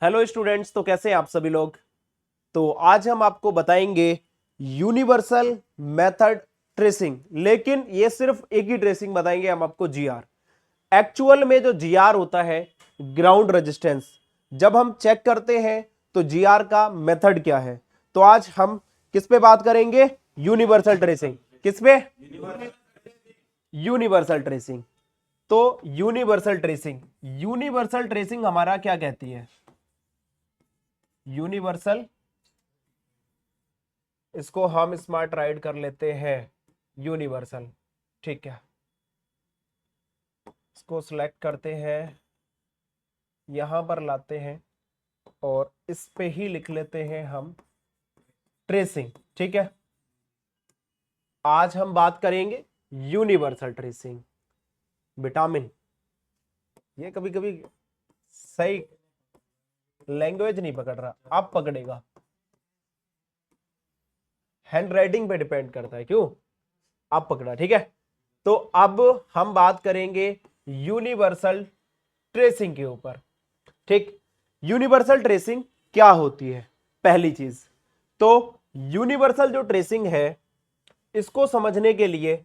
Hello students, तो कैसे हैं आप सभी लोग। तो आज हम आपको बताएंगे यूनिवर्सल मेथड ट्रेसिंग, लेकिन ये सिर्फ एक ही ट्रेसिंग बताएंगे हम आपको, जीआर। एक्चुअल में जो जीआर होता है, ग्राउंड रेजिस्टेंस, जब हम चेक करते हैं तो जीआर का मेथड क्या है। तो आज हम किस पे बात करेंगे? Universal tracing. किस पे? Universal tracing. तो यूनिवर्सल ट्रेसिंग हमारा क्या कहती है? यूनिवर्सल, इसको हम स्मार्ट राइड कर लेते हैं, यूनिवर्सल। ठीक है, इसको सिलेक्ट करते हैं, यहां पर लाते हैं और इस पे ही लिख लेते हैं हम ट्रेसिंग। ठीक है, आज हम बात करेंगे यूनिवर्सल ट्रेसिंग। विटामिन, ये कभी कभी सही लैंग्वेज नहीं पकड़ रहा, अब पकड़ेगा। हैंड राइटिंग पे डिपेंड करता है, क्यों? अब पकड़ा। ठीक है, तो अब हम बात करेंगे यूनिवर्सल ट्रेसिंग के ऊपर। ठीक, यूनिवर्सल ट्रेसिंग क्या होती है? पहली चीज तो यूनिवर्सल जो ट्रेसिंग है, इसको समझने के लिए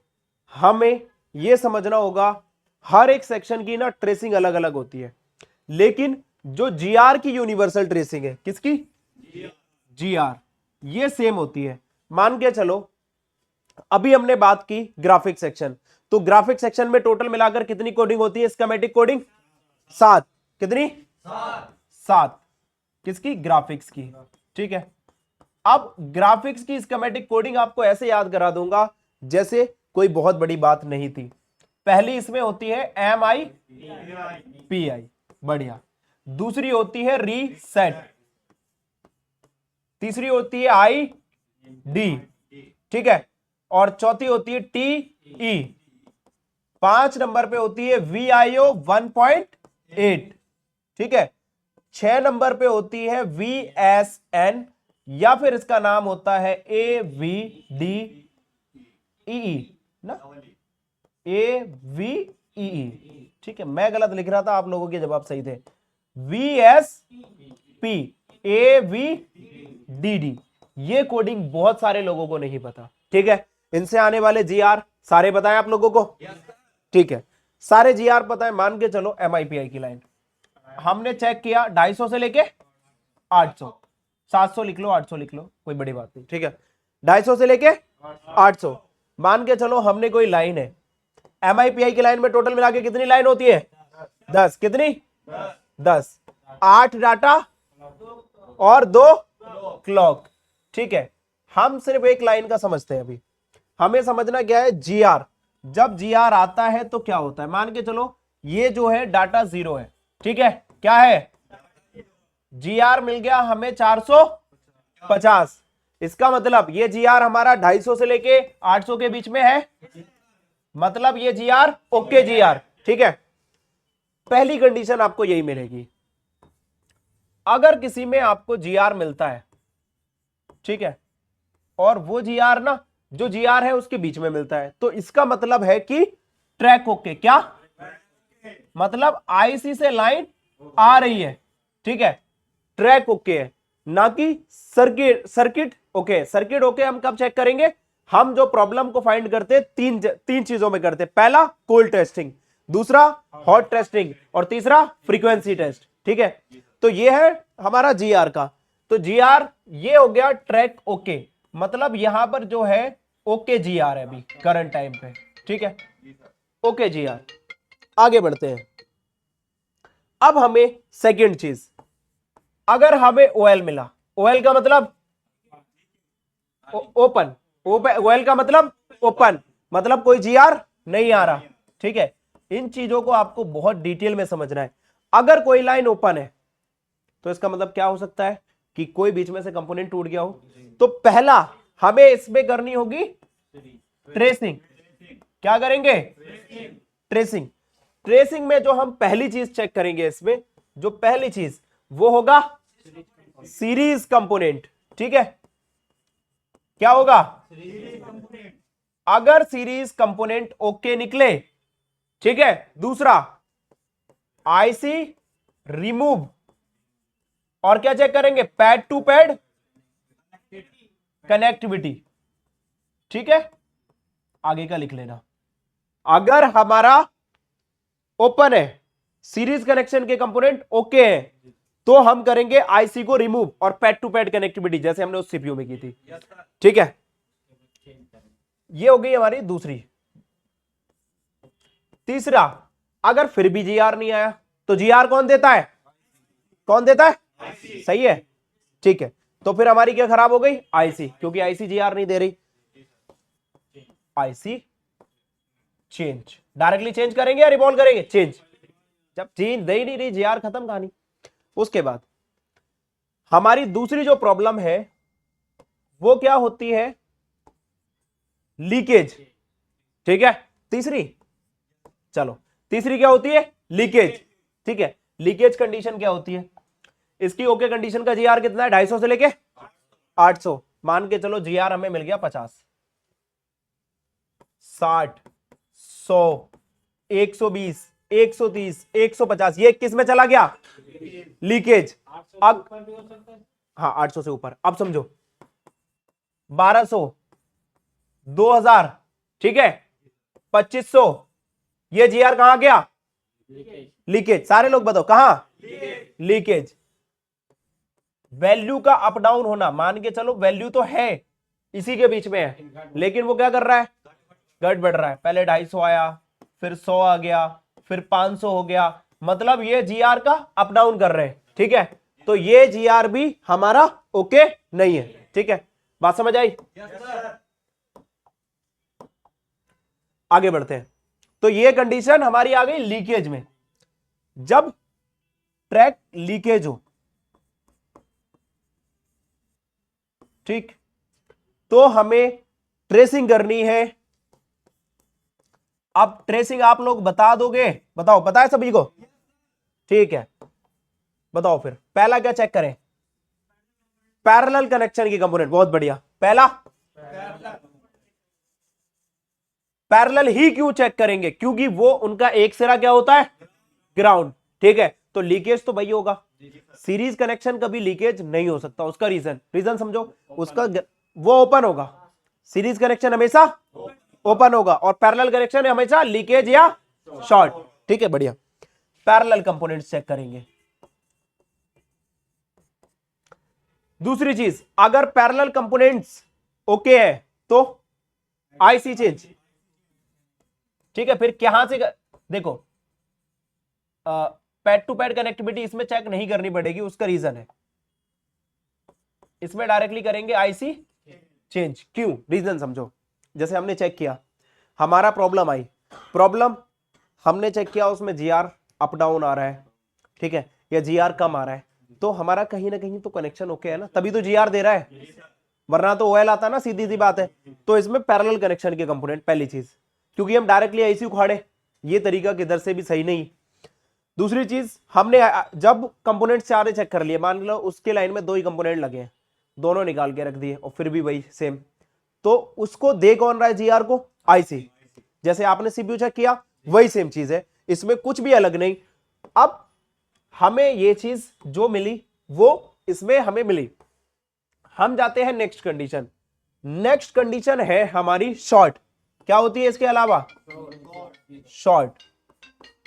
हमें यह समझना होगा, हर एक सेक्शन की ना ट्रेसिंग अलग अलग होती है, लेकिन जो जीआर की यूनिवर्सल ट्रेसिंग है, किसकी? जीआर, ये सेम होती है। मान के चलो, अभी हमने बात की ग्राफिक सेक्शन, तो ग्राफिक सेक्शन में टोटल मिलाकर कितनी कोडिंग होती है? Schematic coding 7। कितनी? 7। किसकी? ग्राफिक्स की। ठीक है, अब ग्राफिक्स की स्कीमेटिक कोडिंग आपको ऐसे याद करा दूंगा जैसे कोई बहुत बड़ी बात नहीं थी। पहली इसमें होती है MIPI, बढ़िया। दूसरी होती है रीसेट, तीसरी होती है ID, ठीक है, और चौथी होती है TE, 5 नंबर पे होती है VIO 1.8, ठीक है, 6 नंबर पे होती है VSN, या फिर इसका नाम होता है AVDEE ना, AVEE। ठीक है, मैं गलत लिख रहा था, आप लोगों के जवाब सही थे। VSP, AVDD, ये कोडिंग बहुत सारे लोगों को नहीं पता। ठीक है, इनसे आने वाले जीआर सारे बताएं आप लोगों को? ठीक है, सारे जीआर पता है। मान के चलो MIPI की लाइन हमने चेक किया 250 से लेके 800, 700 लिख लो, 800 लिख लो, कोई बड़ी बात नहीं। ठीक है, 250 से लेके 800, मान के चलो हमने कोई लाइन है, MIPI की लाइन में टोटल मिला के कितनी लाइन होती है? 10। कितनी? 10। 8 डाटा और 2 क्लॉक। ठीक है, हम सिर्फ एक लाइन का समझते हैं अभी। हमें समझना क्या है? जीआर, जब जीआर आता है तो क्या होता है? मान के चलो ये जो है डाटा 0 है, ठीक है, क्या है? जीआर मिल गया हमें 450। इसका मतलब ये जीआर हमारा 250 से लेके 800 के बीच में है, मतलब ये जीआर ओके जीआर। ठीक है, पहली कंडीशन आपको यही मिलेगी। अगर किसी में आपको जीआर मिलता है, ठीक है, और वो जीआर ना, जो जीआर है उसके बीच में मिलता है, तो इसका मतलब है कि ट्रैक ओके। क्या मतलब? आईसी से लाइन आ रही है, ठीक है, ट्रैक ओके है, ना कि सर्किट ओके। सर्किट ओके हम कब चेक करेंगे? हम जो प्रॉब्लम को फाइंड करते तीन चीजों में करते। पहला कोल्ड टेस्टिंग, दूसरा हॉट टेस्टिंग, और तीसरा फ्रीक्वेंसी टेस्ट। ठीक है, तो ये है हमारा जीआर का। तो जीआर ये हो गया ट्रैक ओके, मतलब यहां पर जो है ओके जीआर है अभी करंट टाइम पे। ठीक है, ओके जीआर। आगे बढ़ते हैं। अब हमें सेकंड चीज, अगर हमें ओएल मिला, ओएल का मतलब ओपन, ओएल का मतलब ओपन, मतलब कोई जीआर नहीं आ रहा। ठीक है, इन चीजों को आपको बहुत डिटेल में समझना है। अगर कोई लाइन ओपन है तो इसका मतलब क्या हो सकता है? कि कोई बीच में से कंपोनेंट टूट गया हो। तो पहला हमें इसमें करनी होगी ट्रेसिंग। क्या करेंगे? ट्रेसिंग। ट्रेसिंग में जो हम पहली चीज चेक करेंगे, इसमें जो पहली चीज वो होगा सीरीज कंपोनेंट। ठीक है, क्या होगा? अगर सीरीज कंपोनेंट ओके निकले, ठीक है, दूसरा आईसी रिमूव और क्या चेक करेंगे? Pad to pad connectivity. ठीक है, आगे का लिख लेना। अगर हमारा ओपन है, सीरीज कनेक्शन के कंपोनेंट ओके है, तो हम करेंगे आईसी को रिमूव और पैड टू पैड कनेक्टिविटी, जैसे हमने उस सीपीयू में की थी। ठीक है, ये हो गई हमारी दूसरी। तीसरा, अगर फिर भी जीआर नहीं आया तो जीआर कौन देता है? कौन देता है? सही है, ठीक है। तो फिर हमारी क्या खराब हो गई? आईसी, क्योंकि आईसी जीआर नहीं दे रही। आईसी चेंज, डायरेक्टली चेंज करेंगे या रिवॉल्व करेंगे? चेंज। जब चेंज दे ही नहीं रही, जीआर खत्म कहानी। उसके बाद हमारी दूसरी जो प्रॉब्लम है वो क्या होती है? लीकेज। ठीक है, तीसरी, चलो तीसरी क्या होती है? लीकेज। ठीक है, लीकेज कंडीशन क्या होती है? इसकी ओके कंडीशन का जीआर कितना है? 250 से लेके 800। मान के चलो जीआर हमें मिल गया 50, 60, 100, 120, 130, 150। ये किस में चला गया? लीकेज। अब हाँ, 800 से ऊपर। अब समझो 1200, 2000, ठीक है, 2500, ये जीआर कहां गया? लीकेज। सारे लोग बताओ कहां? लीकेज। वैल्यू का अप डाउन होना, मान के चलो वैल्यू तो है इसी के बीच में है, लेकिन वो क्या कर रहा है? घट बढ़ रहा है। पहले 250 आया, फिर 100 आ गया, फिर 500 हो गया, मतलब ये जीआर का अप डाउन कर रहे हैं। ठीक है, तो ये जीआर भी हमारा ओके नहीं है। ठीक है, बात समझ आई? आगे बढ़ते हैं। तो ये कंडीशन हमारी आ गई लीकेज में। जब ट्रैक लीकेज हो, ठीक, तो हमें ट्रेसिंग करनी है। अब ट्रेसिंग आप लोग बता दोगे? बताओ, पता है सभी को? ठीक है, बताओ फिर पहला क्या चेक करें? पैरेलल कनेक्शन की कंपोनेंट। बहुत बढ़िया। पहला पैरेलल ही क्यों चेक करेंगे? क्योंकि वो उनका एक सिरा क्या होता है? ग्राउंड। ठीक है, तो लीकेज तो वही होगा। सीरीज कनेक्शन कभी लीकेज नहीं हो सकता। उसका रीजन समझो। उसका वो ओपन होगा, सीरीज कनेक्शन हमेशा ओपन होगा, और पैरेलल कनेक्शन हमेशा लीकेज या शॉर्ट। ठीक है, बढ़िया। पैरेलल कंपोनेंट्स चेक करेंगे। दूसरी चीज, अगर पैरेलल कंपोनेंट्स ओके है तो आईसी चेंज। ठीक है, फिर कहां से देखो, पैड टू पैड कनेक्टिविटी इसमें चेक नहीं करनी पड़ेगी। उसका रीजन है, इसमें डायरेक्टली करेंगे आईसी चेंज। क्यों? रीजन समझो। जैसे हमने चेक किया, हमारा प्रॉब्लम हमने चेक किया, उसमें जीआर अप डाउन आ रहा है, ठीक है, या जीआर कम आ रहा है, तो हमारा कहीं ना कहीं तो कनेक्शन ओके है ना, तभी तो जीआर दे रहा है, वरना तो ओएल आता ना, सीधी सी बात है। तो इसमें पैरेलल कनेक्शन के कंपोनेंट, पहली चीज, क्योंकि हम डायरेक्टली आईसी उखाड़े, ये तरीका किधर से भी सही नहीं। दूसरी चीज, हमने जब कंपोनेंट सारे चेक कर लिए, मान लो उसके लाइन में 2 ही कंपोनेंट लगे हैं, दोनों निकाल के रख दिए, और फिर भी वही सेम, तो उसको दे कौन रहा है जीआर को? आईसी। जैसे आपने सीपीयू चेक किया, वही सेम चीज है, इसमें कुछ भी अलग नहीं। अब हमें ये चीज जो मिली वो इसमें हमें मिली। हम जाते हैं नेक्स्ट कंडीशन। नेक्स्ट कंडीशन है हमारी शॉर्ट। क्या होती है इसके अलावा? शॉर्ट।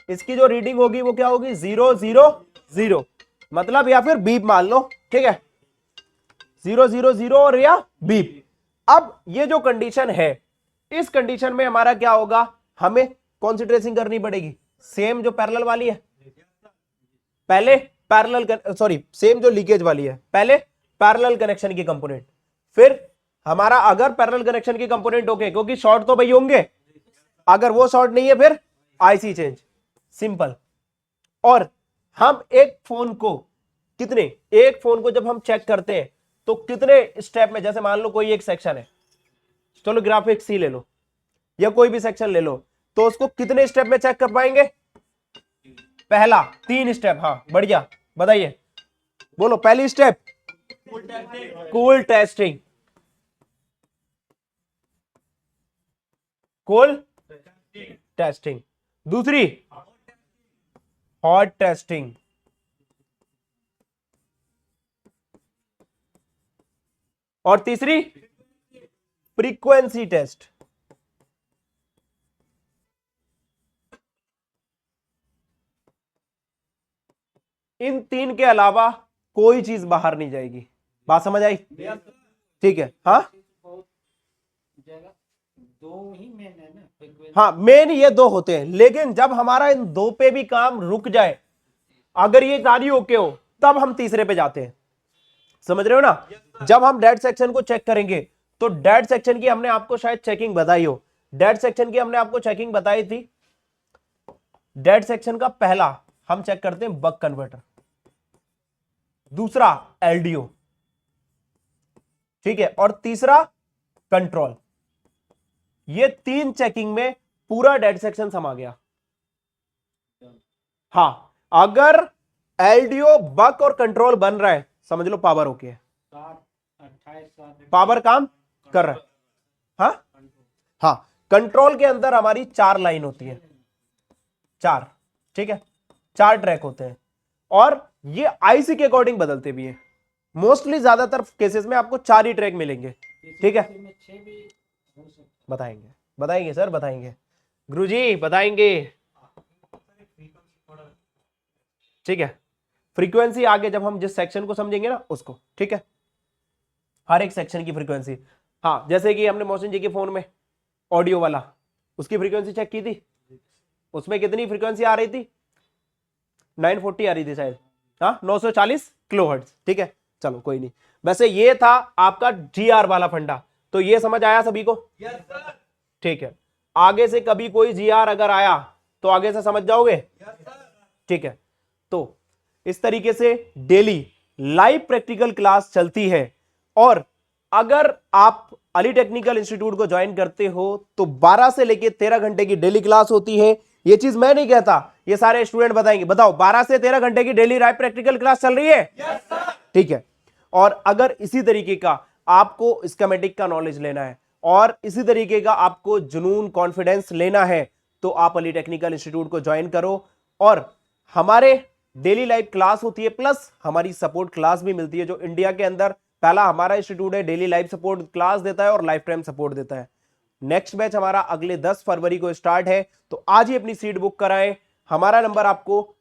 इसकी जो रीडिंग होगी वो क्या होगी? 0 0 0, मतलब या फिर बीप मान लो। ठीक है, 0 0 0 और या बीप। अब ये जो कंडीशन है, इस कंडीशन में हमारा क्या होगा? हमें कौन सी ट्रेसिंग करनी पड़ेगी? सेम जो पैरेलल वाली है, पहले सेम जो लीकेज वाली है, पहले पैरेलल कनेक्शन की कंपोनेंट, फिर हमारा अगर पैरेलल कनेक्शन की कंपोनेंट ओके, क्योंकि शॉर्ट तो भाई होंगे, अगर वो शॉर्ट नहीं है फिर आईसी चेंज, सिंपल। और हम एक फोन को जब हम चेक करते हैं तो कितने स्टेप में, जैसे मान लो कोई एक सेक्शन है, चलो ग्राफिक्स सी ले लो या कोई भी सेक्शन ले लो, तो उसको कितने स्टेप में चेक कर पाएंगे? पहला 3 स्टेप। हाँ बढ़िया, बताइए, बोलो। पहली स्टेप कूल टेस्टिंग, दूसरी हॉट टेस्टिंग, और तीसरी फ्रीक्वेंसी टेस्ट। इन तीन के अलावा कोई चीज बाहर नहीं जाएगी। बात समझ आई? ठीक है। हाँ दो ही मेन है ना? हाँ, मेन ये दो होते हैं, लेकिन जब हमारा इन दो पे भी काम रुक जाए, अगर ये सारी ओके हो, तब हम तीसरे पे जाते हैं। समझ रहे हो ना? जब हम डेड सेक्शन को चेक करेंगे, तो डेड सेक्शन की हमने आपको शायद चेकिंग बताई हो। डेड सेक्शन की हमने आपको चेकिंग बताई थी। डेड सेक्शन का पहला हम चेक करते हैं बक कन्वर्टर, दूसरा एलडीओ, ठीक है, और तीसरा कंट्रोल। ये तीन चेकिंग में पूरा डेड सेक्शन समा गया। हाँ, अगर एलडीओ, बक और कंट्रोल बन रहा है, समझ लो पावर ओके है, पावर काम कर रहा है। हाँ हाँ, कंट्रोल के अंदर हमारी 4 लाइन होती है, 4, ठीक है, 4 ट्रैक होते हैं, और ये आईसी के अकॉर्डिंग बदलते भी हैं। मोस्टली ज्यादातर केसेस में आपको 4 ही ट्रैक मिलेंगे, ठीक है। बताएंगे बताएंगे सर, बताएंगे गुरुजी, बताएंगे, ठीक है। फ्रीक्वेंसी आगे जब हम जिस सेक्शन को समझेंगे ना उसको, ठीक है, हर एक सेक्शन की फ्रीक्वेंसी। हाँ, जैसे कि हमने मोहसिन जी के फोन में ऑडियो वाला, उसकी फ्रीक्वेंसी चेक की थी, उसमें कितनी फ्रीक्वेंसी आ रही थी? 940 आ रही थी शायद, हाँ, 940 किलोहर्ट्ज, ठीक है। चलो कोई नहीं, वैसे ये था आपका जीआर वाला फंडा, तो ये समझ आया सभी को? ठीक है। आगे से कभी कोई जीआर अगर आया तो आगे से समझ जाओगे? ठीक है। तो इस तरीके से डेली लाइव प्रैक्टिकल क्लास चलती है, और अगर आप अली टेक्निकल इंस्टीट्यूट को ज्वाइन करते हो तो 12 से लेकर 13 घंटे की डेली क्लास होती है। ये चीज मैं नहीं कहता, ये सारे स्टूडेंट बताएंगे। बताओ, 12 से 13 घंटे की डेली लाइव प्रैक्टिकल क्लास चल रही है? ठीक है। और अगर इसी तरीके का आपको स्कीमेटिक का नॉलेज लेना है, और इसी तरीके का आपको जुनून, कॉन्फिडेंस लेना है, तो आप अली टेक्निकल इंस्टीट्यूट को ज्वाइन करो। और हमारे डेली लाइव क्लास होती है, प्लस हमारी सपोर्ट क्लास भी मिलती है, जो इंडिया के अंदर पहला हमारा इंस्टीट्यूट है, डेली लाइव सपोर्ट क्लास देता है और लाइफ टाइम सपोर्ट देता है। नेक्स्ट बैच हमारा अगले 10 फरवरी को स्टार्ट है, तो आज ही अपनी सीट बुक कराएं। हमारा नंबर आपको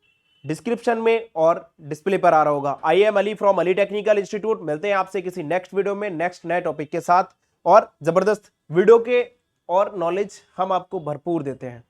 डिस्क्रिप्शन में और डिस्प्ले पर आ रहा होगा। I am Ali from Ali technical institute. मिलते हैं आपसे किसी नेक्स्ट वीडियो में, नेक्स्ट नए टॉपिक के साथ, और जबरदस्त वीडियो के और नॉलेज हम आपको भरपूर देते हैं।